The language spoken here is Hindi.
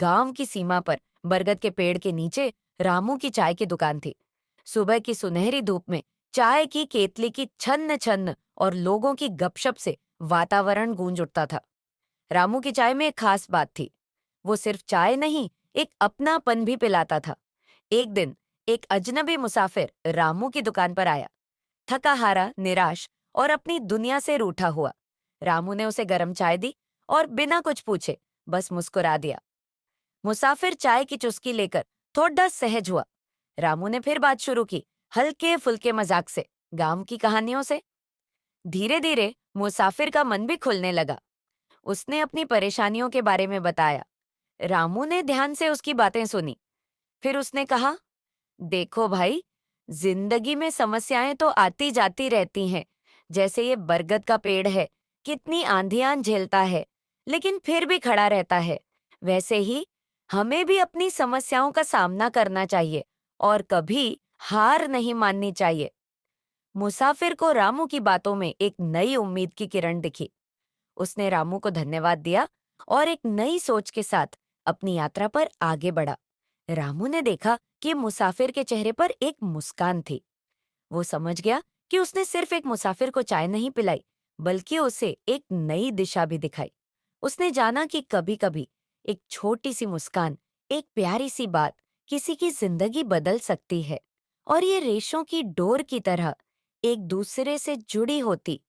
गांव की सीमा पर बरगद के पेड़ के नीचे रामू की चाय की दुकान थी। सुबह की सुनहरी धूप में चाय की केतली की छन्न छन्न और लोगों की गपशप से वातावरण गूंज उठता था। रामू की चाय में एक खास बात थी। वो सिर्फ चाय नहीं, एक अपनापन भी पिलाता था। एक दिन एक अजनबी मुसाफिर रामू की दुकान पर आया, थका हारा, निराश और अपनी दुनिया से रूठा हुआ। रामू ने उसे गर्म चाय दी और बिना कुछ पूछे बस मुस्कुरा दिया। मुसाफिर चाय की चुस्की लेकर थोड़ा सहज हुआ। रामू ने फिर बात शुरू की, हल्के फुल्के मजाक से, गांव की कहानियों से। धीरे धीरे मुसाफिर का मन भी खुलने लगा। उसने अपनी परेशानियों के बारे में बताया। रामू ने ध्यान से उसकी बातें सुनी। फिर उसने कहा, देखो भाई, जिंदगी में समस्याएं तो आती जाती रहती हैं। जैसे ये बरगद का पेड़ है, कितनी आंधियां झेलता है, लेकिन फिर भी खड़ा रहता है। वैसे ही हमें भी अपनी समस्याओं का सामना करना चाहिए और कभी हार नहीं माननी चाहिए। मुसाफिर को रामू की बातों में एक नई उम्मीद की किरण दिखी। उसने रामू को धन्यवाद दिया और एक नई सोच के साथ अपनी यात्रा पर आगे बढ़ा। रामू ने देखा कि मुसाफिर के चेहरे पर एक मुस्कान थी। वो समझ गया कि उसने सिर्फ एक मुसाफिर को चाय नहीं पिलाई, बल्कि उसे एक नई दिशा भी दिखाई। उसने जाना कि कभी-कभी एक छोटी सी मुस्कान, एक प्यारी सी बात किसी की जिंदगी बदल सकती है और ये रेशों की डोर की तरह एक दूसरे से जुड़ी होती